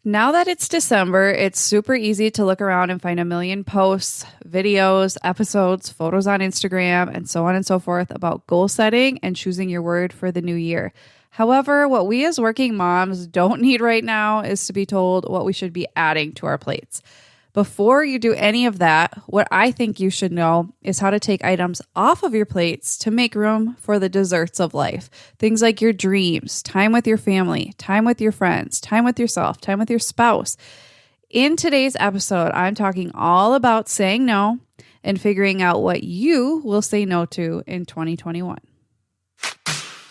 Now that it's December, it's super easy to look around and find a million posts, videos, episodes, photos on Instagram, and so on and so forth about goal setting and choosing your word for the new year. However, what we as working moms don't need right now is to be told what we should be adding to our plates. Before you do any of that, what I think you should know is how to take items off of your plates to make room for the desserts of life. Things like your dreams, time with your family, time with your friends, time with yourself, time with your spouse. In today's episode, I'm talking all about saying no and figuring out what you will say no to in 2021.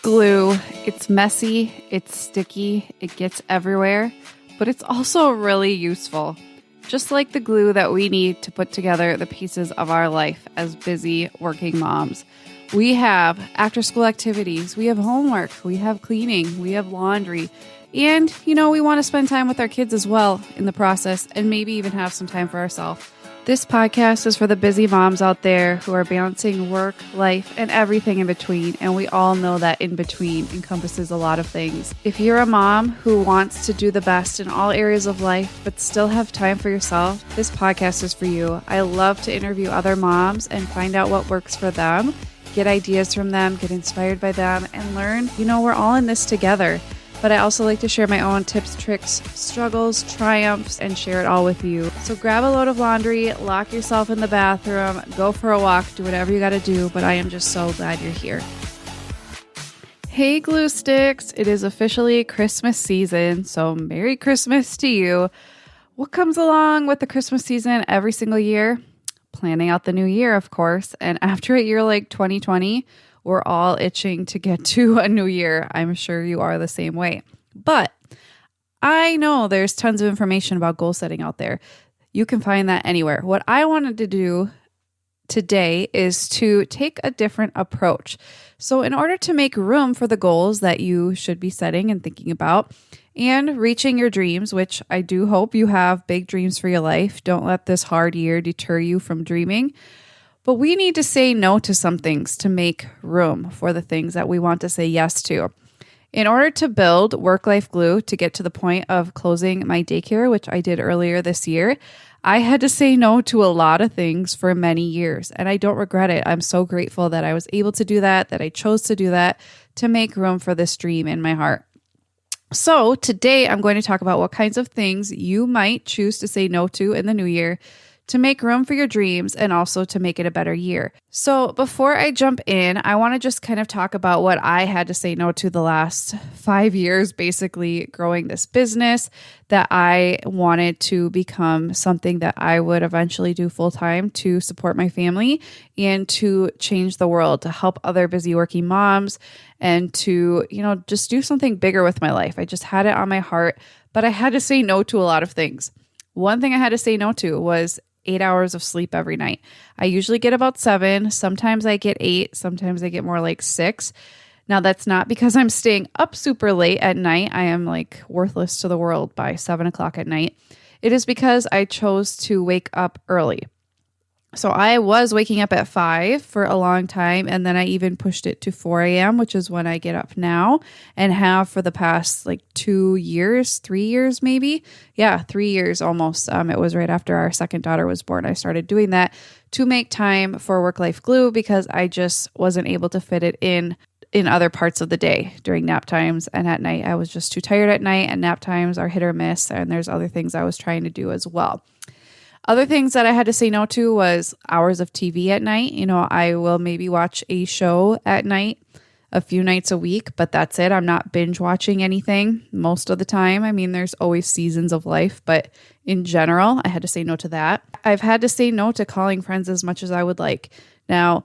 Glue. It's messy, it's sticky, it gets everywhere, but it's also really useful. Just like the glue that we need to put together the pieces of our life as busy working moms. We have after-school activities, we have homework, we have cleaning, we have laundry, and, we want to spend time with our kids as well in the process and maybe even have some time for ourselves. This podcast is for the busy moms out there who are balancing work, life, and everything in between, and we all know that in between encompasses a lot of things. If you're a mom who wants to do the best in all areas of life but still have time for yourself, this podcast is for you. I love to interview other moms and find out what works for them, get ideas from them, get inspired by them, and learn, we're all in this together. But I also like to share my own tips, tricks, struggles, triumphs, and share it all with you. So grab a load of laundry, lock yourself in the bathroom, go for a walk, do whatever you got to do, but I am just so glad you're here. Hey glue sticks, it is officially Christmas season, so Merry Christmas to you. What comes along with the Christmas season every single year? Planning out the new year, of course, and after a year like 2020, we're all itching to get to a new year. I'm sure you are the same way. But I know there's tons of information about goal setting out there. You can find that anywhere. What I wanted to do today is to take a different approach. So in order to make room for the goals that you should be setting and thinking about and reaching your dreams, which I do hope you have big dreams for your life. Don't let this hard year deter you from dreaming. But we need to say no to some things to make room for the things that we want to say yes to. In order to build work-life glue to get to the point of closing my daycare, which I did earlier this year, I had to say no to a lot of things for many years, and I don't regret it. I'm so grateful that I was able to do that I chose to do that to make room for this dream in my heart. So today I'm going to talk about what kinds of things you might choose to say no to in the new year to make room for your dreams and also to make it a better year. So before I jump in, I want to just kind of talk about what I had to say no to the last 5 years, basically growing this business that I wanted to become something that I would eventually do full time to support my family and to change the world, to help other busy working moms and to, just do something bigger with my life. I just had it on my heart, but I had to say no to a lot of things. One thing I had to say no to was 8 hours of sleep every night. I usually get about 7. Sometimes I get 8. Sometimes I get more like 6. Now that's not because I'm staying up super late at night. I am like worthless to the world by 7 o'clock at night. It is because I chose to wake up early. So I was waking up at 5 for a long time, and then I even pushed it to 4 a.m., which is when I get up now and have for the past 2 years, 3 years maybe. Yeah, 3 years almost. It was right after our second daughter was born. I started doing that to make time for work-life glue because I just wasn't able to fit it in other parts of the day during nap times. And at night, I was just too tired at night, and nap times are hit or miss, and there's other things I was trying to do as well. Other things that I had to say no to was hours of TV at night. I will maybe watch a show at night a few nights a week, but that's it. I'm not binge watching anything most of the time. I mean, there's always seasons of life, but in general, I had to say no to that. I've had to say no to calling friends as much as I would like. Now,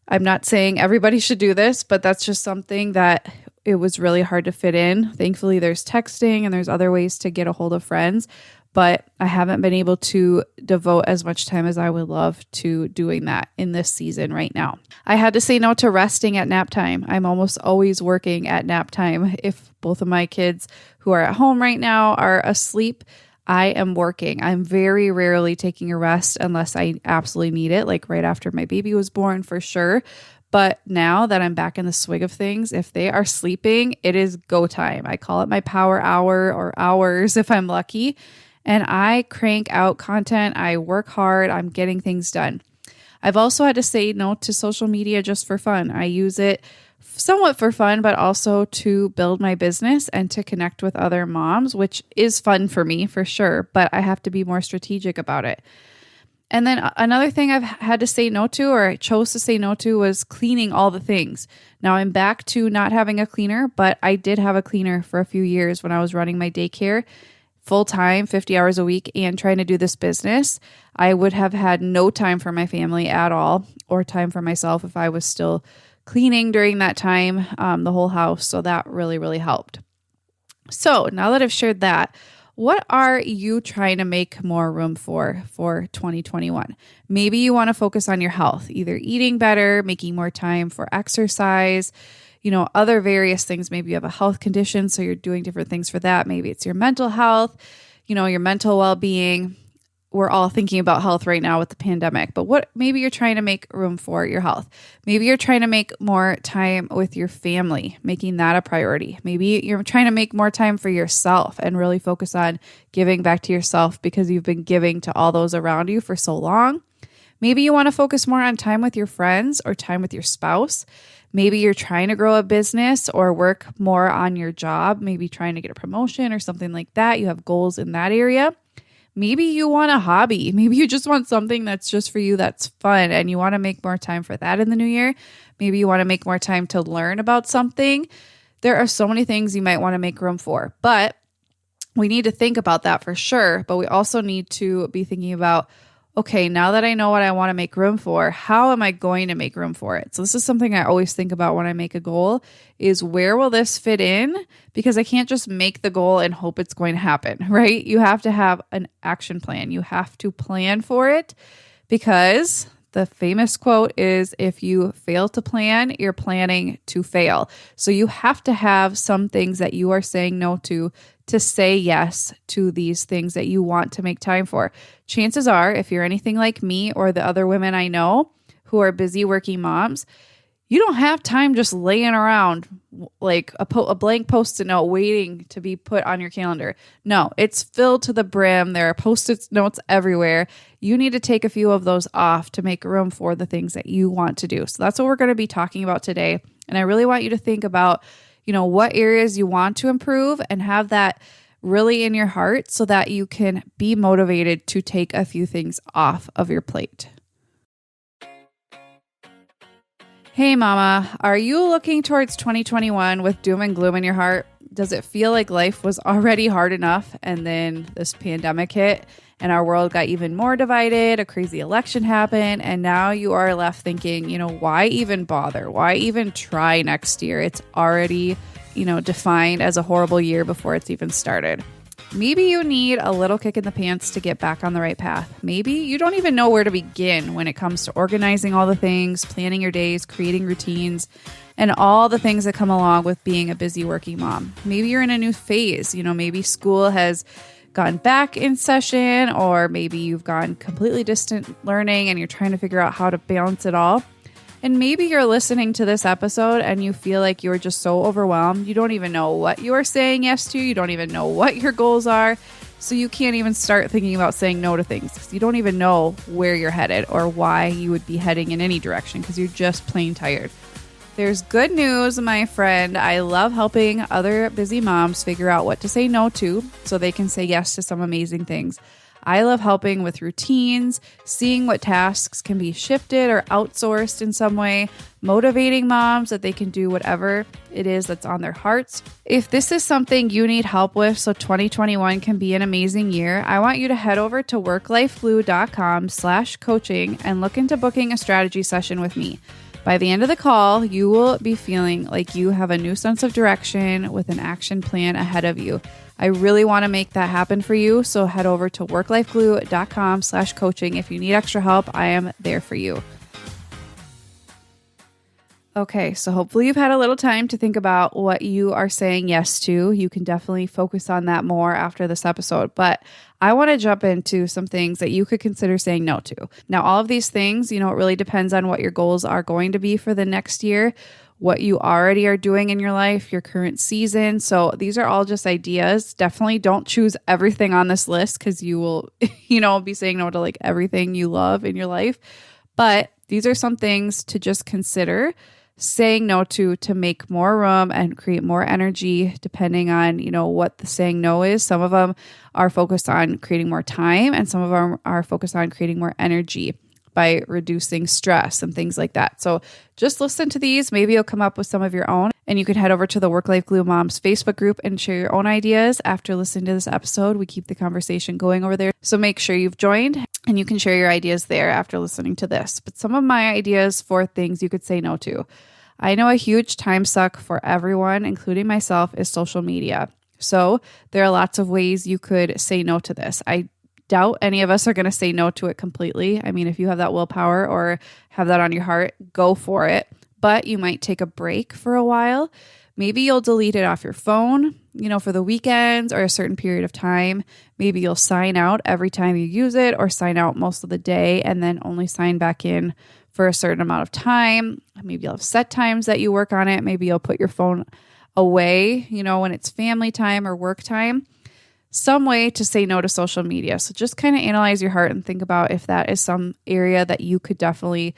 I'm not saying everybody should do this, but that's just something that it was really hard to fit in. Thankfully, there's texting and there's other ways to get a hold of friends. But I haven't been able to devote as much time as I would love to doing that in this season right now. I had to say no to resting at nap time. I'm almost always working at nap time. If both of my kids who are at home right now are asleep, I am working. I'm very rarely taking a rest unless I absolutely need it, like right after my baby was born for sure. But now that I'm back in the swing of things, if they are sleeping, it is go time. I call it my power hour or hours if I'm lucky. And I crank out content. I work hard. I'm getting things done. I've also had to say no to social media just for fun. I use it somewhat for fun, but also to build my business and to connect with other moms, which is fun for me for sure, but I have to be more strategic about it. And then another thing I've had to say no to, or I chose to say no to, was cleaning all the things. Now I'm back to not having a cleaner, but I did have a cleaner for a few years when I was running my daycare full time, 50 hours a week, and trying to do this business. I would have had no time for my family at all, or time for myself if I was still cleaning during that time, the whole house. So that really, really helped. So now that I've shared that, what are you trying to make more room for 2021? Maybe you want to focus on your health, either eating better, making more time for exercise, other various things. Maybe you have a health condition, so you're doing different things for that. Maybe it's your mental health, your mental well-being. We're all thinking about health right now with the pandemic, but maybe you're trying to make room for your health. Maybe you're trying to make more time with your family, making that a priority. Maybe you're trying to make more time for yourself and really focus on giving back to yourself because you've been giving to all those around you for so long. Maybe you want to focus more on time with your friends or time with your spouse. Maybe you're trying to grow a business or work more on your job, maybe trying to get a promotion or something like that. You have goals in that area. Maybe you want a hobby. Maybe you just want something that's just for you that's fun and you want to make more time for that in the new year. Maybe you want to make more time to learn about something. There are so many things you might want to make room for, but we need to think about that for sure. But we also need to be thinking about, okay, now that I know what I want to make room for, how am I going to make room for it? So this is something I always think about when I make a goal is where will this fit in? Because I can't just make the goal and hope it's going to happen, right? You have to have an action plan. You have to plan for it because the famous quote is, if you fail to plan, you're planning to fail. So you have to have some things that you are saying no to say yes to these things that you want to make time for. Chances are, if you're anything like me or the other women I know who are busy working moms, you don't have time just laying around like a blank Post-it note waiting to be put on your calendar. No, it's filled to the brim. There are Post-it notes everywhere. You need to take a few of those off to make room for the things that you want to do. So that's what we're going to be talking about today. And I really want you to think about, what areas you want to improve and have that really in your heart so that you can be motivated to take a few things off of your plate. Hey mama, are you looking towards 2021 with doom and gloom in your heart? Does it feel like life was already hard enough and then this pandemic hit and our world got even more divided, a crazy election happened, and now you are left thinking, why even bother? Why even try next year? It's already, defined as a horrible year before it's even started. Maybe you need a little kick in the pants to get back on the right path. Maybe you don't even know where to begin when it comes to organizing all the things, planning your days, creating routines, and all the things that come along with being a busy working mom. Maybe you're in a new phase. Maybe school has gone back in session, or maybe you've gone completely distant learning and you're trying to figure out how to balance it all. And maybe you're listening to this episode and you feel like you're just so overwhelmed. You don't even know what you are saying yes to. You don't even know what your goals are. So you can't even start thinking about saying no to things because you don't even know where you're headed or why you would be heading in any direction because you're just plain tired. There's good news, my friend. I love helping other busy moms figure out what to say no to so they can say yes to some amazing things. I love helping with routines, seeing what tasks can be shifted or outsourced in some way, motivating moms that they can do whatever it is that's on their hearts. If this is something you need help with so 2021 can be an amazing year, I want you to head over to worklifeglue.com/coaching and look into booking a strategy session with me. By the end of the call, you will be feeling like you have a new sense of direction with an action plan ahead of you. I really want to make that happen for you. So head over to worklifeglue.com/coaching. If you need extra help, I am there for you. Okay, so hopefully you've had a little time to think about what you are saying yes to. You can definitely focus on that more after this episode, but I want to jump into some things that you could consider saying no to. Now, all of these things, it really depends on what your goals are going to be for the next year, what you already are doing in your life, your current season. So these are all just ideas. Definitely don't choose everything on this list because you will, be saying no to like everything you love in your life. But these are some things to just consider saying no to make more room and create more energy depending on, what the saying no is. Some of them are focused on creating more time and some of them are focused on creating more energy by reducing stress and things like that. So just listen to these. Maybe you'll come up with some of your own, and you can head over to the Work Life Glue Moms Facebook group and share your own ideas after listening to this episode. We keep the conversation going over there. So make sure you've joined and you can share your ideas there after listening to this. But some of my ideas for things you could say no to. I know a huge time suck for everyone, including myself, is social media. So there are lots of ways you could say no to this. I doubt any of us are going to say no to it completely. I mean, if you have that willpower or have that on your heart, go for it. But you might take a break for a while. Maybe you'll delete it off your phone, for the weekends or a certain period of time. Maybe you'll sign out every time you use it or sign out most of the day and then only sign back in for a certain amount of time. Maybe you'll have set times that you work on it. Maybe you'll put your phone away, when it's family time or work time. Some way to say no to social media. So just kind of analyze your heart and think about if that is some area that you could definitely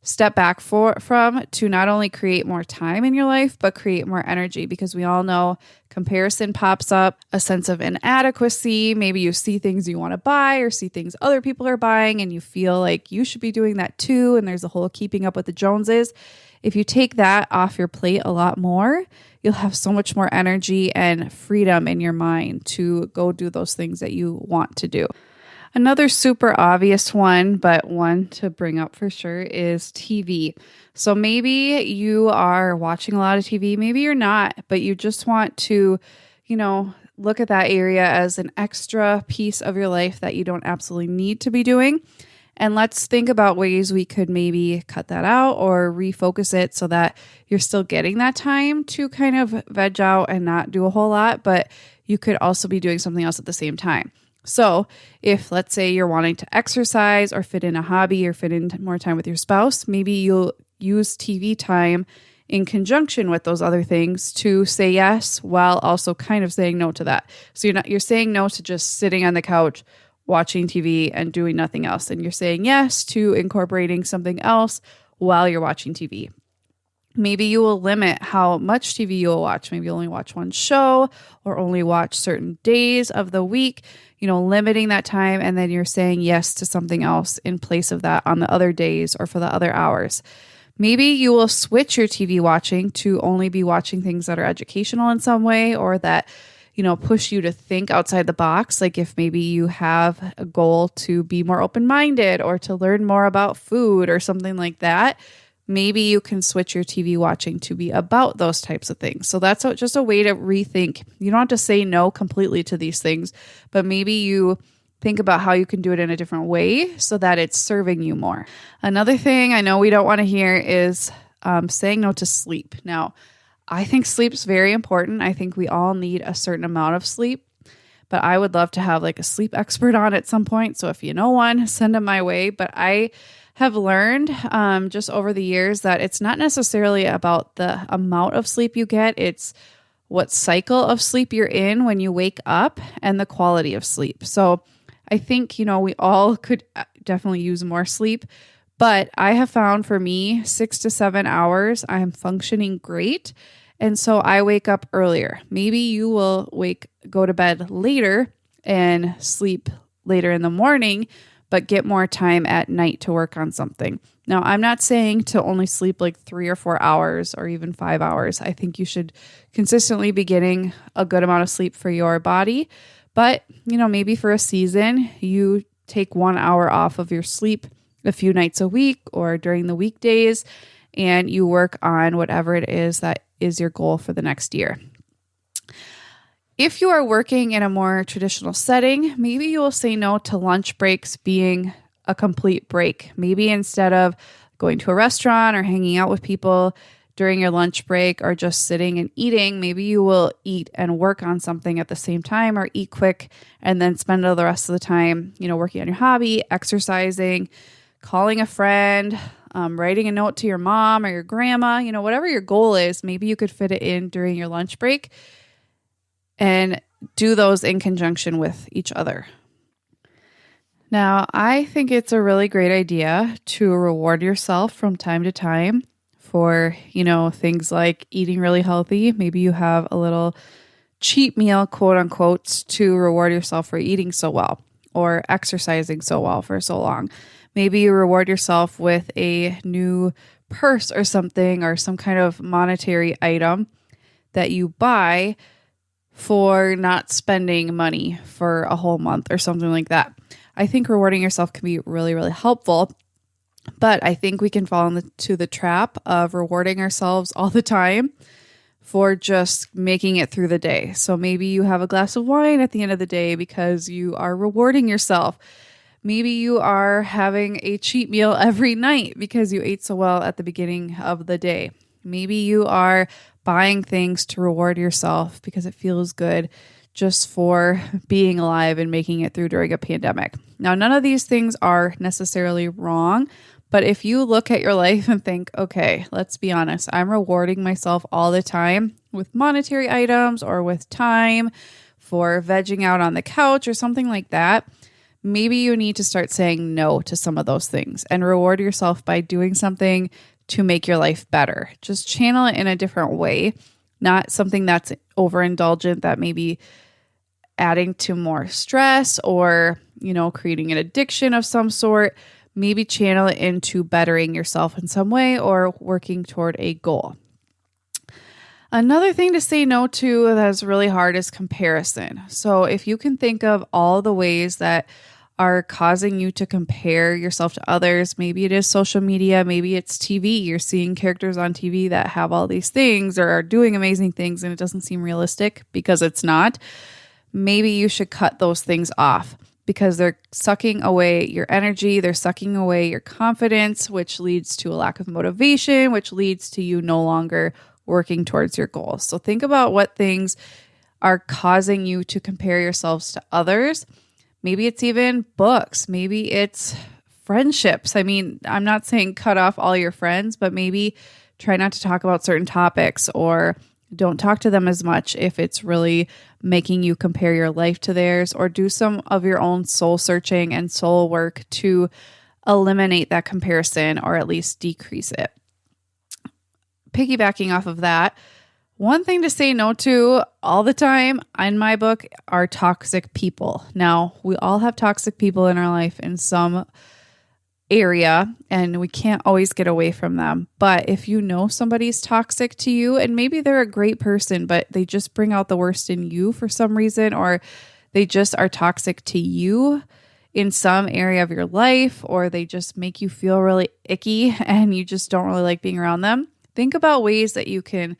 step back from to not only create more time in your life, but create more energy, because we all know comparison pops up, a sense of inadequacy. Maybe you see things you want to buy or see things other people are buying and you feel like you should be doing that too. And there's a whole keeping up with the Joneses. If you take that off your plate a lot more, you'll have so much more energy and freedom in your mind to go do those things that you want to do. Another super obvious one, but one to bring up for sure, is TV. So maybe you are watching a lot of TV, maybe you're not, but you just want to, look at that area as an extra piece of your life that you don't absolutely need to be doing. And let's think about ways we could maybe cut that out or refocus it so that you're still getting that time to kind of veg out and not do a whole lot, but you could also be doing something else at the same time. So if, let's say, you're wanting to exercise or fit in a hobby or fit in more time with your spouse, maybe you'll use TV time in conjunction with those other things to say yes while also kind of saying no to that. So you're saying no to just sitting on the couch watching TV and doing nothing else. And you're saying yes to incorporating something else while you're watching TV. Maybe you will limit how much TV you will watch. Maybe you only watch one show or only watch certain days of the week, limiting that time. And then you're saying yes to something else in place of that on the other days or for the other hours. Maybe you will switch your TV watching to only be watching things that are educational in some way or that, push you to think outside the box. Like if maybe you have a goal to be more open-minded or to learn more about food or something like that, maybe you can switch your TV watching to be about those types of things. So that's just a way to rethink. You don't have to say no completely to these things, but maybe you think about how you can do it in a different way so that it's serving you more. Another thing I know we don't want to hear is saying no to sleep. Now, I think sleep's very important. I think we all need a certain amount of sleep, but I would love to have like a sleep expert on at some point. So if you know one, send them my way. But I have learned just over the years that it's not necessarily about the amount of sleep you get. It's what cycle of sleep you're in when you wake up and the quality of sleep. So I think, we all could definitely use more sleep, but I have found for me 6 to 7 hours, I am functioning great. And so I wake up earlier. Maybe you will go to bed later and sleep later in the morning, but get more time at night to work on something. Now, I'm not saying to only sleep like 3 or 4 hours or even 5 hours. I think you should consistently be getting a good amount of sleep for your body. But, maybe for a season, you take 1 hour off of your sleep a few nights a week or during the weekdays, and you work on whatever it is that is your goal for the next year. If you are working in a more traditional setting, maybe you will say no to lunch breaks being a complete break. Maybe instead of going to a restaurant or hanging out with people, during your lunch break or just sitting and eating, maybe you will eat and work on something at the same time, or eat quick and then spend all the rest of the time, working on your hobby, exercising, calling a friend, writing a note to your mom or your grandma, whatever your goal is. Maybe you could fit it in during your lunch break and do those in conjunction with each other. Now, I think it's a really great idea to reward yourself from time to time for, things like eating really healthy. Maybe you have a little cheat meal, quote unquote, to reward yourself for eating so well or exercising so well for so long. Maybe you reward yourself with a new purse or something, or some kind of monetary item that you buy for not spending money for a whole month or something like that. I think rewarding yourself can be really, really helpful, but I think we can fall into the trap of rewarding ourselves all the time for just making it through the day. So maybe you have a glass of wine at the end of the day because you are rewarding yourself. Maybe you are having a cheat meal every night because you ate so well at the beginning of the day. Maybe you are buying things to reward yourself because it feels good just for being alive and making it through during a pandemic. Now, none of these things are necessarily wrong, but if you look at your life and think, okay, let's be honest, I'm rewarding myself all the time with monetary items or with time for vegging out on the couch or something like that, maybe you need to start saying no to some of those things and reward yourself by doing something to make your life better. Just channel it in a different way, not something that's overindulgent that may be adding to more stress or, creating an addiction of some sort. Maybe channel it into bettering yourself in some way or working toward a goal. Another thing to say no to that's really hard is comparison. So if you can think of all the ways that are causing you to compare yourself to others, maybe it is social media, maybe it's TV. You're seeing characters on TV that have all these things or are doing amazing things and it doesn't seem realistic because it's not. Maybe you should cut those things off because they're sucking away your energy, they're sucking away your confidence, which leads to a lack of motivation, which leads to you no longer working towards your goals. So think about what things are causing you to compare yourselves to others. Maybe it's even books. Maybe it's friendships. I mean, I'm not saying cut off all your friends, but maybe try not to talk about certain topics or don't talk to them as much if it's really making you compare your life to theirs, or do some of your own soul searching and soul work to eliminate that comparison or at least decrease it. Piggybacking off of that, one thing to say no to all the time in my book are toxic people. Now, we all have toxic people in our life in some area, and we can't always get away from them. But if you know somebody's toxic to you, and maybe they're a great person, but they just bring out the worst in you for some reason, or they just are toxic to you in some area of your life, or they just make you feel really icky and you just don't really like being around them, think about ways that you can,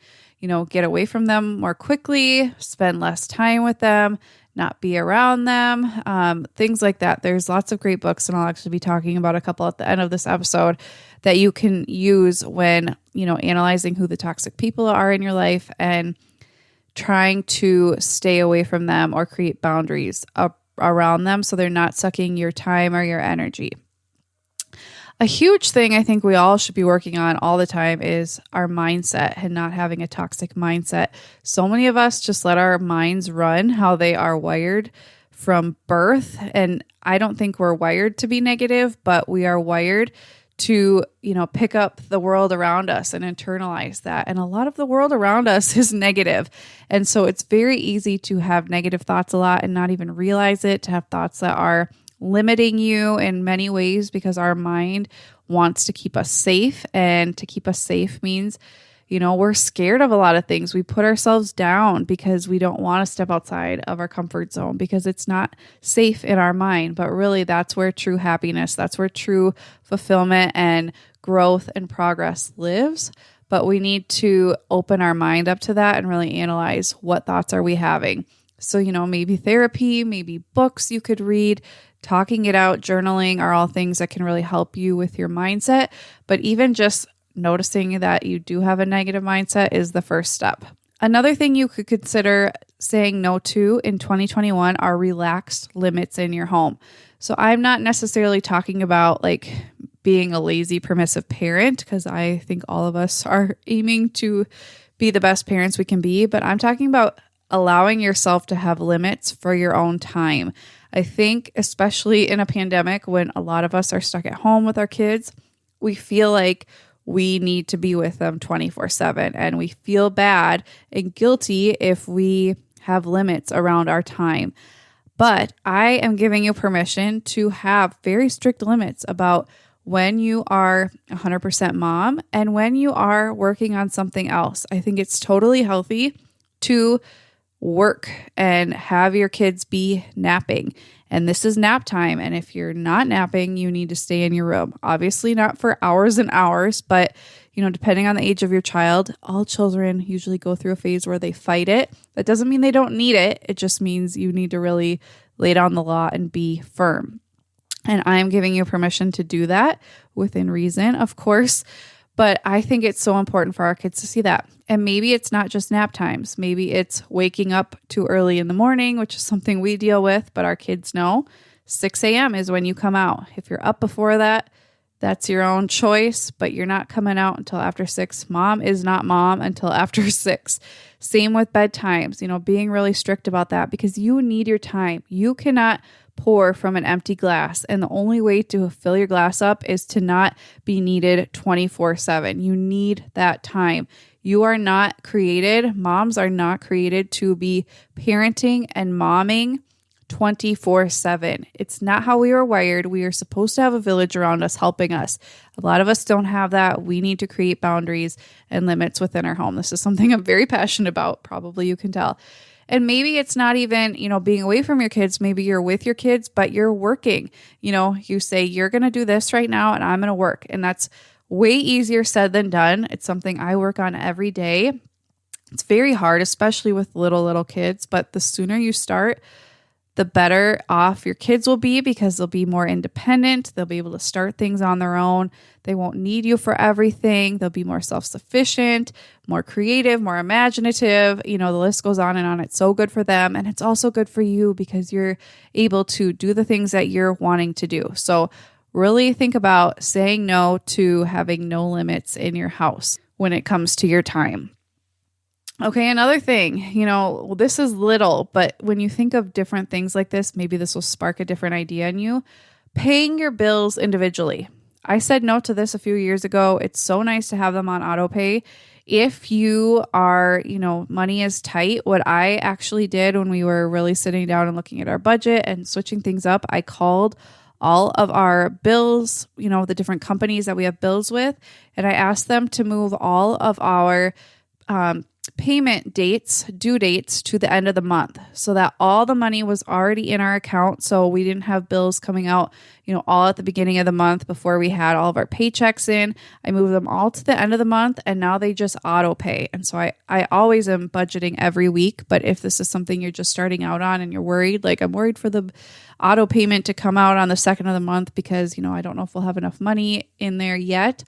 get away from them more quickly, spend less time with them, not be around them, things like that. There's lots of great books, and I'll actually be talking about a couple at the end of this episode that you can use when, analyzing who the toxic people are in your life and trying to stay away from them or create boundaries around them so they're not sucking your time or your energy. A huge thing I think we all should be working on all the time is our mindset and not having a toxic mindset. So many of us just let our minds run how they are wired from birth. And I don't think we're wired to be negative, but we are wired to, pick up the world around us and internalize that. And a lot of the world around us is negative. And so it's very easy to have negative thoughts a lot and not even realize it, to have thoughts that are limiting you in many ways because our mind wants to keep us safe. And to keep us safe means, we're scared of a lot of things. We put ourselves down because we don't want to step outside of our comfort zone because it's not safe in our mind. But really, that's where true happiness, that's where true fulfillment and growth and progress lives. But we need to open our mind up to that and really analyze what thoughts are we having. So, maybe therapy, maybe books you could read, talking it out, journaling are all things that can really help you with your mindset. But even just noticing that you do have a negative mindset is the first step. Another thing you could consider saying no to in 2021 are relaxed limits in your home. So I'm not necessarily talking about like being a lazy, permissive parent, because I think all of us are aiming to be the best parents we can be, but I'm talking about allowing yourself to have limits for your own time. I think especially in a pandemic when a lot of us are stuck at home with our kids, we feel like we need to be with them 24/7, and we feel bad and guilty if we have limits around our time. But I am giving you permission to have very strict limits about when you are 100% mom and when you are working on something else. I think it's totally healthy to work and have your kids be napping. And this is nap time. And if you're not napping, you need to stay in your room. Obviously not for hours and hours, but depending on the age of your child, all children usually go through a phase where they fight it. That doesn't mean they don't need it. It just means you need to really lay down the law and be firm. And I'm giving you permission to do that within reason, of course. But I think it's so important for our kids to see that. And maybe it's not just nap times. Maybe it's waking up too early in the morning, which is something we deal with, but our kids know 6 a.m. is when you come out. If you're up before that, that's your own choice, but you're not coming out until after 6. Mom is not mom until after 6. Same with bedtimes, being really strict about that because you need your time. You cannot pour from an empty glass. And the only way to fill your glass up is to not be needed 24/7. You need that time. You are not created. Moms are not created to be parenting and momming 24/7. It's not how we were wired. We are supposed to have a village around us helping us. A lot of us don't have that. We need to create boundaries and limits within our home. This is something I'm very passionate about. Probably you can tell. And maybe it's not even, being away from your kids. Maybe you're with your kids, but you're working. You say, you're going to do this right now and I'm going to work. And that's way easier said than done. It's something I work on every day. It's very hard, especially with little kids. But the sooner you start, the better off your kids will be because they'll be more independent. They'll be able to start things on their own. They won't need you for everything. They'll be more self-sufficient, more creative, more imaginative. The list goes on and on. It's so good for them. And it's also good for you because you're able to do the things that you're wanting to do. So really think about saying no to having no limits in your house when it comes to your time. Okay, another thing, this is little, but when you think of different things like this, maybe this will spark a different idea in you. Paying your bills individually. I said no to this a few years ago. It's so nice to have them on auto pay. If you are, money is tight, what I actually did when we were really sitting down and looking at our budget and switching things up, I called all of our bills, the different companies that we have bills with, and I asked them to move all of our payment dates, due dates to the end of the month so that all the money was already in our account. So we didn't have bills coming out, all at the beginning of the month before we had all of our paychecks in. I moved them all to the end of the month and now they just auto pay. And so I always am budgeting every week. But if this is something you're just starting out on and you're worried, like I'm worried for the auto payment to come out on the second of the month because, I don't know if we'll have enough money in there yet.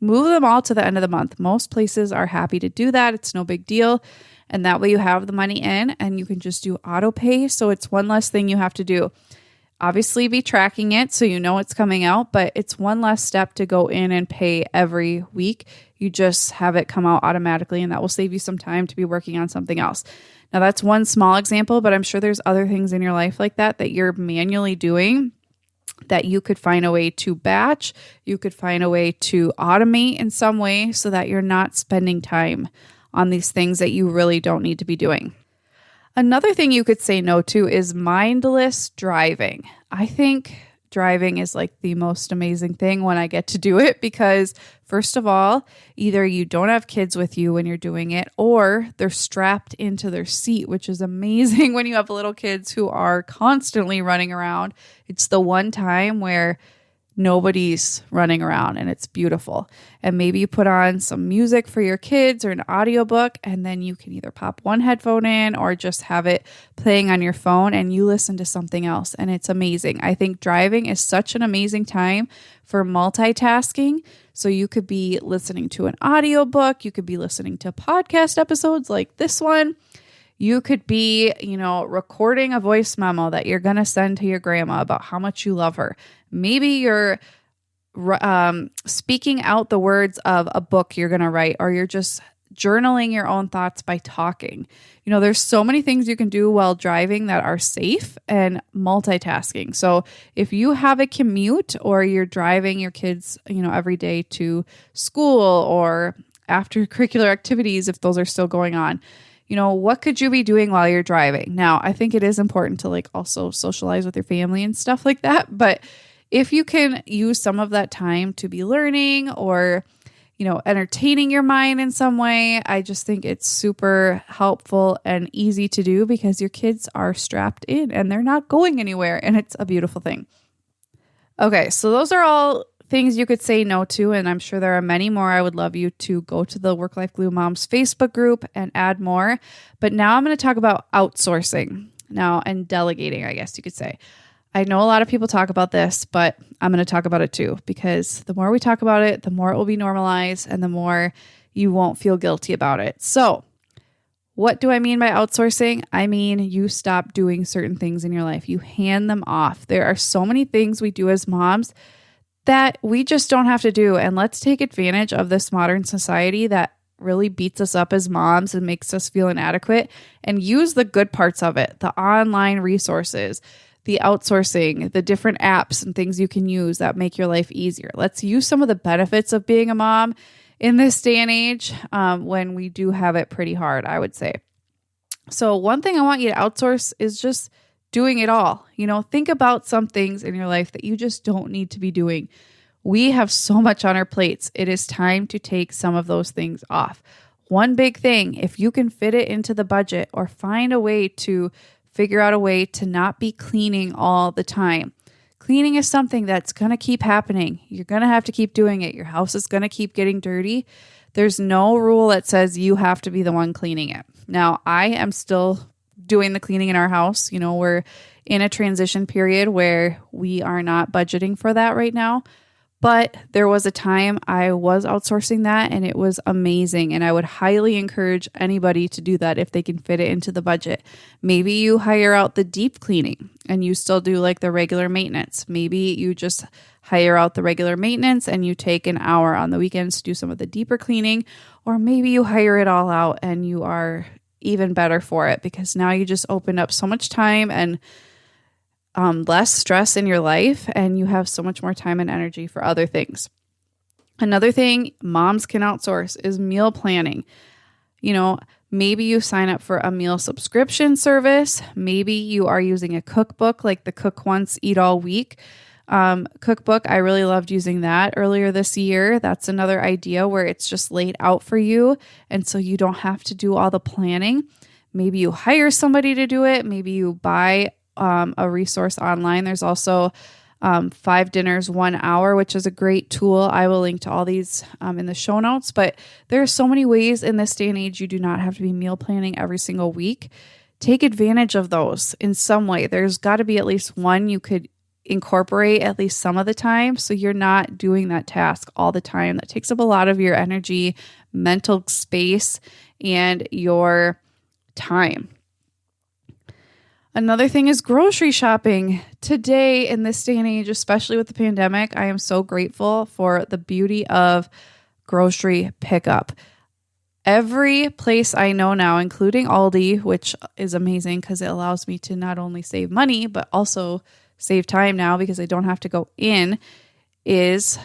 Move them all to the end of the month. Most places are happy to do that. It's no big deal. And that way you have the money in and you can just do auto pay. So it's one less thing you have to do. Obviously be tracking it so you know it's coming out, but it's one less step to go in and pay every week. You just have it come out automatically and that will save you some time to be working on something else. Now that's one small example, but I'm sure there's other things in your life like that you're manually doing that you could find a way to batch, you could find a way to automate in some way so that you're not spending time on these things that you really don't need to be doing. Another thing you could say no to is mindless driving. I think driving is like the most amazing thing when I get to do it because first of all, either you don't have kids with you when you're doing it or they're strapped into their seat, which is amazing when you have little kids who are constantly running around. It's the one time where nobody's running around and it's beautiful. And maybe you put on some music for your kids or an audiobook and then you can either pop one headphone in or just have it playing on your phone and you listen to something else and it's amazing. I think driving is such an amazing time for multitasking. So you could be listening to an audiobook, you could be listening to podcast episodes like this one. You could be, recording a voice memo that you're going to send to your grandma about how much you love her. Maybe you're speaking out the words of a book you're going to write, or you're just journaling your own thoughts by talking. There's so many things you can do while driving that are safe and multitasking. So if you have a commute or you're driving your kids, every day to school or after curricular activities, if those are still going on, what could you be doing while you're driving? Now, I think it is important to also socialize with your family and stuff like that. But if you can use some of that time to be learning or, entertaining your mind in some way, I just think it's super helpful and easy to do because your kids are strapped in and they're not going anywhere. And it's a beautiful thing. Okay, so those are all things you could say no to, and I'm sure there are many more. I would love you to go to the Work Life Glue Moms Facebook group and add more. But now I'm going to talk about outsourcing now and delegating, I guess you could say. I know a lot of people talk about this, but I'm going to talk about it too, because the more we talk about it, the more it will be normalized and the more you won't feel guilty about it. So what do I mean by outsourcing? I mean, you stop doing certain things in your life. You hand them off. There are so many things we do as moms that we just don't have to do. And let's take advantage of this modern society that really beats us up as moms and makes us feel inadequate, and use the good parts of it, the online resources, the outsourcing, the different apps and things you can use that make your life easier. Let's use some of the benefits of being a mom in this day and age when we do have it pretty hard, I would say. So one thing I want you to outsource is just doing it all. Think about some things in your life that you just don't need to be doing. We have so much on our plates. It is time to take some of those things off. One big thing, if you can fit it into the budget or find a way to figure out a way to not be cleaning all the time. Cleaning is something that's going to keep happening. You're going to have to keep doing it. Your house is going to keep getting dirty. There's no rule that says you have to be the one cleaning it. Now, I am still doing the cleaning in our house. We're in a transition period where we are not budgeting for that right now. But there was a time I was outsourcing that and it was amazing. And I would highly encourage anybody to do that if they can fit it into the budget. Maybe you hire out the deep cleaning and you still do the regular maintenance. Maybe you just hire out the regular maintenance and you take an hour on the weekends to do some of the deeper cleaning. Or maybe you hire it all out and you are even better for it because now you just opened up so much time and less stress in your life, and you have so much more time and energy for other things. Another thing moms can outsource is meal planning. Maybe you sign up for a meal subscription service. Maybe you are using a cookbook like the Cook Once, Eat All Week cookbook. I really loved using that earlier this year. That's another idea where it's just laid out for you, and so you don't have to do all the planning. Maybe you hire somebody to do it. Maybe you buy a resource online. There's also 5 Dinners, 1 Hour, which is a great tool. I will link to all these in the show notes. But there are so many ways in this day and age you do not have to be meal planning every single week. Take advantage of those in some way. There's got to be at least one you could incorporate at least some of the time, so you're not doing that task all the time. That takes up a lot of your energy, mental space, and your time. Another thing is grocery shopping. Today, in this day and age, especially with the pandemic, I am so grateful for the beauty of grocery pickup. Every place I know now, including Aldi, which is amazing because it allows me to not only save money, but also save time now because I don't have to go in, is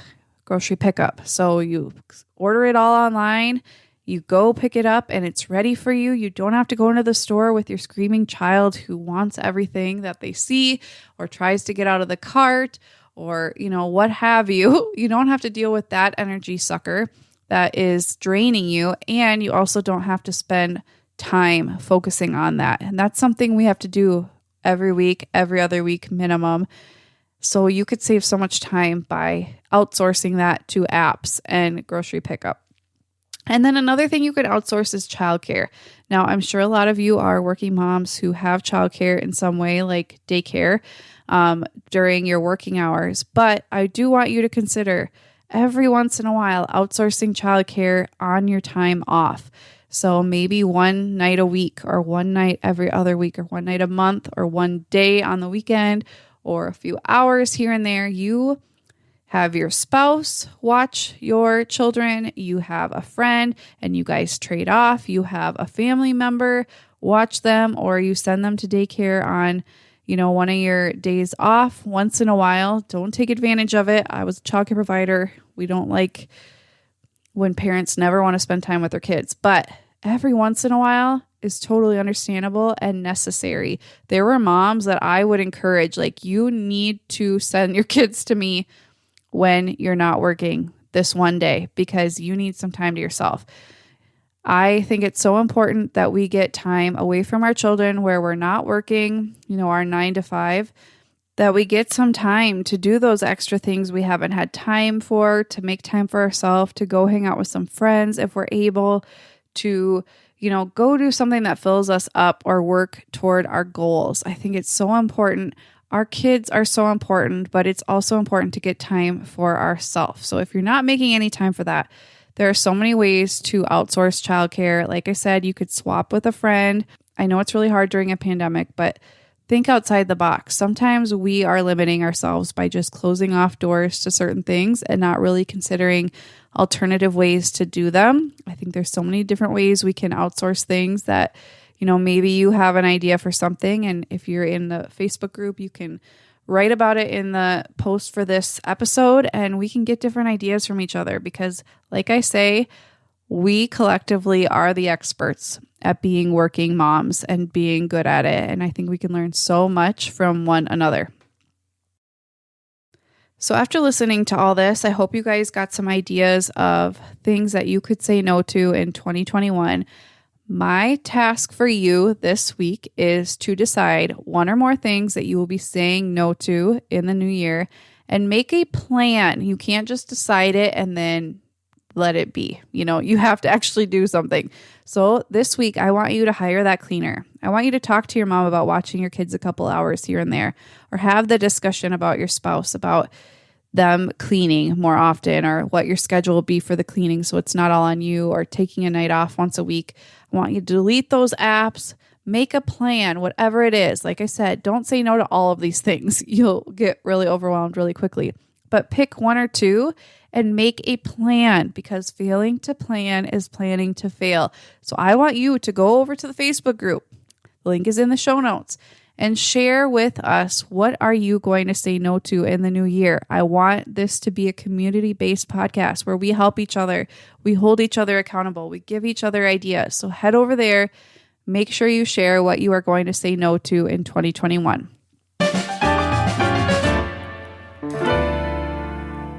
grocery pickup. So you order it all online. You go pick it up and it's ready for you. You don't have to go into the store with your screaming child who wants everything that they see or tries to get out of the cart or, what have you. You don't have to deal with that energy sucker that is draining you. And you also don't have to spend time focusing on that. And that's something we have to do every week, every other week minimum. So you could save so much time by outsourcing that to apps and grocery pickup. And then another thing you could outsource is childcare. Now, I'm sure a lot of you are working moms who have childcare in some way, like daycare, during your working hours. But I do want you to consider every once in a while, outsourcing childcare on your time off. So maybe one night a week or one night every other week or one night a month or one day on the weekend or a few hours here and there. You have your spouse watch your children. You have a friend and you guys trade off. You have a family member watch them, or you send them to daycare on, one of your days off once in a while. Don't take advantage of it. I was a childcare provider. We don't like when parents never want to spend time with their kids, but every once in a while is totally understandable and necessary. There were moms that I would encourage, you need to send your kids to me when you're not working this one day because you need some time to yourself. I think it's so important that we get time away from our children where we're not working, our 9 to 5, that we get some time to do those extra things we haven't had time for, to make time for ourselves, to go hang out with some friends if we're able to, go do something that fills us up or work toward our goals. I think it's so important. Our kids are so important, but it's also important to get time for ourselves. So if you're not making any time for that, there are so many ways to outsource childcare. Like I said, you could swap with a friend. I know it's really hard during a pandemic, but think outside the box. Sometimes we are limiting ourselves by just closing off doors to certain things and not really considering alternative ways to do them. I think there's so many different ways we can outsource things that maybe you have an idea for something. And if you're in the Facebook group, you can write about it in the post for this episode and we can get different ideas from each other because, like I say, we collectively are the experts at being working moms and being good at it. And I think we can learn so much from one another. So after listening to all this, I hope you guys got some ideas of things that you could say no to in 2021. My task for you this week is to decide one or more things that you will be saying no to in the new year and make a plan. You can't just decide it and then let it be. You have to actually do something. So this week, I want you to hire that cleaner. I want you to talk to your mom about watching your kids a couple hours here and there, or have the discussion about your spouse, about them cleaning more often, or what your schedule will be for the cleaning so it's not all on you, or taking a night off once a week. I want you to delete those apps, make a plan, whatever it is. Like I said, don't say no to all of these things. You'll get really overwhelmed really quickly. But pick one or two and make a plan, because failing to plan is planning to fail. So I want you to go over to the Facebook group. The link is in the show notes. And share with us, what are you going to say no to in the new year? I want this to be a community-based podcast where we help each other. We hold each other accountable. We give each other ideas. So head over there. Make sure you share what you are going to say no to in 2021.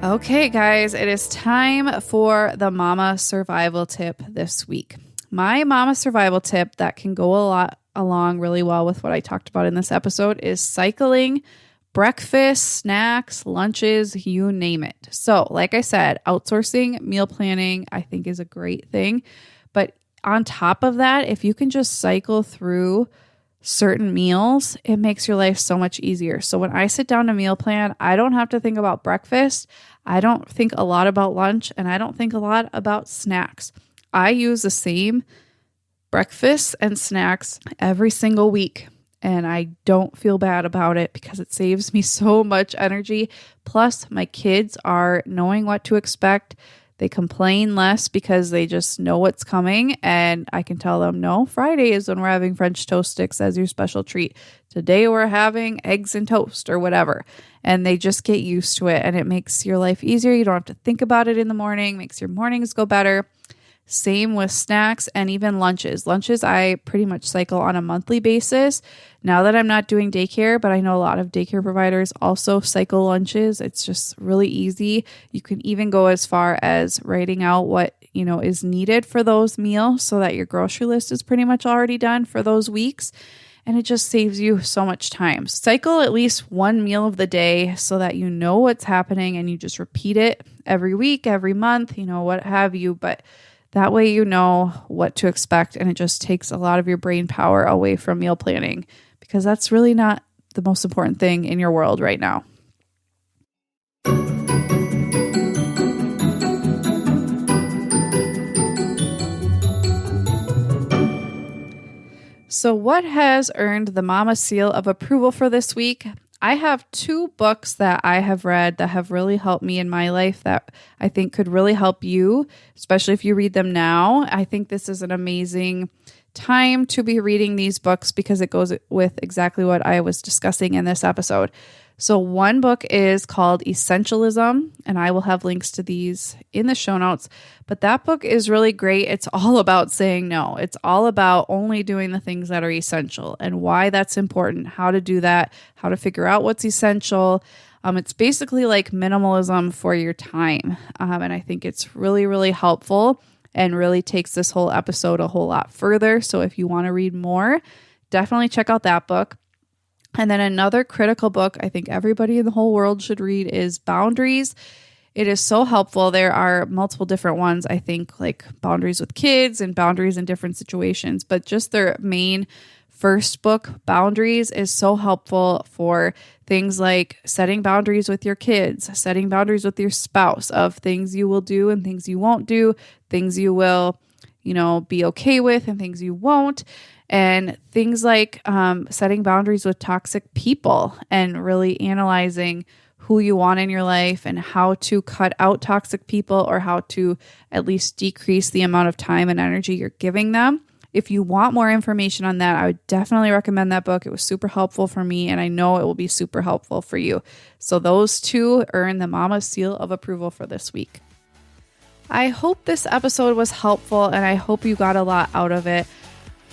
Okay, guys, it is time for the Mama Survival Tip this week. My Mama Survival Tip that can go along really well with what I talked about in this episode is cycling breakfast, snacks, lunches, you name it. So like I said, outsourcing meal planning, I think, is a great thing. But on top of that, if you can just cycle through certain meals, it makes your life so much easier. So when I sit down to meal plan, I don't have to think about breakfast. I don't think a lot about lunch, and I don't think a lot about snacks. I use the same breakfasts and snacks every single week, and I don't feel bad about it because it saves me so much energy. Plus, my kids are knowing what to expect. They complain less because they just know what's coming, and I can tell them, no, Friday is when we're having French toast sticks as your special treat. Today we're having eggs and toast or whatever, and they just get used to it, and it makes your life easier. You don't have to think about it in the morning, makes your mornings go better. Same with snacks and even lunches. Lunches, I pretty much cycle on a monthly basis now that I'm not doing daycare, but I know a lot of daycare providers also cycle lunches. It's just really easy. You can even go as far as writing out what, is needed for those meals so that your grocery list is pretty much already done for those weeks. And it just saves you so much time. Cycle at least one meal of the day so that you know what's happening and you just repeat it every week, every month, what have you. But that way you know what to expect, and it just takes a lot of your brain power away from meal planning, because that's really not the most important thing in your world right now. So what has earned the Mama seal of approval for this week? I have 2 books that I have read that have really helped me in my life that I think could really help you, especially if you read them now. I think this is an amazing time to be reading these books because it goes with exactly what I was discussing in this episode. So one book is called Essentialism, and I will have links to these in the show notes. But that book is really great. It's all about saying no. It's all about only doing the things that are essential and why that's important, how to do that, how to figure out what's essential. It's basically like minimalism for your time. And I think it's really, really helpful and really takes this whole episode a whole lot further. So if you want to read more, definitely check out that book. And then another critical book I think everybody in the whole world should read is Boundaries. It is so helpful. There are multiple different ones, I think, like Boundaries with Kids and Boundaries in different situations. But just their main first book, Boundaries, is so helpful for things like setting boundaries with your kids, setting boundaries with your spouse of things you will do and things you won't do, things you will, be okay with and things you won't. And things like setting boundaries with toxic people and really analyzing who you want in your life and how to cut out toxic people or how to at least decrease the amount of time and energy you're giving them. If you want more information on that, I would definitely recommend that book. It was super helpful for me, and I know it will be super helpful for you. So those 2 earn the Mama seal of approval for this week. I hope this episode was helpful, and I hope you got a lot out of it.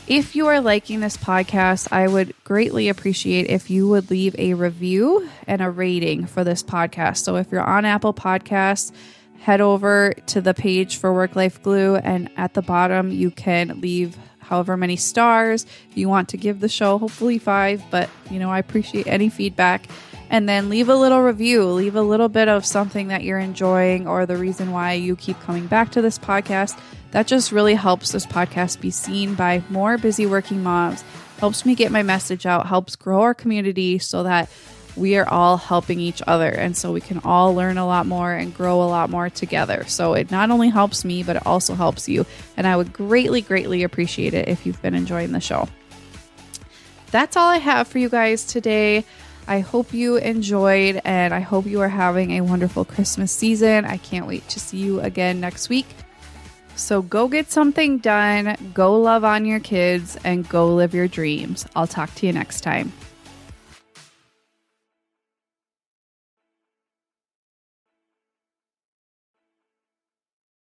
If you are liking this podcast, I would greatly appreciate if you would leave a review and a rating for this podcast. So if you're on Apple Podcasts, head over to the page for Work Life Glue, and at the bottom you can leave however many stars you want to give the show, hopefully 5, but I appreciate any feedback. And then leave a little review, leave a little bit of something that you're enjoying or the reason why you keep coming back to this podcast. That just really helps this podcast be seen by more busy working moms, helps me get my message out, helps grow our community so that we are all helping each other. And so we can all learn a lot more and grow a lot more together. So it not only helps me, but it also helps you. And I would greatly, greatly appreciate it if you've been enjoying the show. That's all I have for you guys today. I hope you enjoyed, and I hope you are having a wonderful Christmas season. I can't wait to see you again next week. So go get something done, go love on your kids, and go live your dreams. I'll talk to you next time.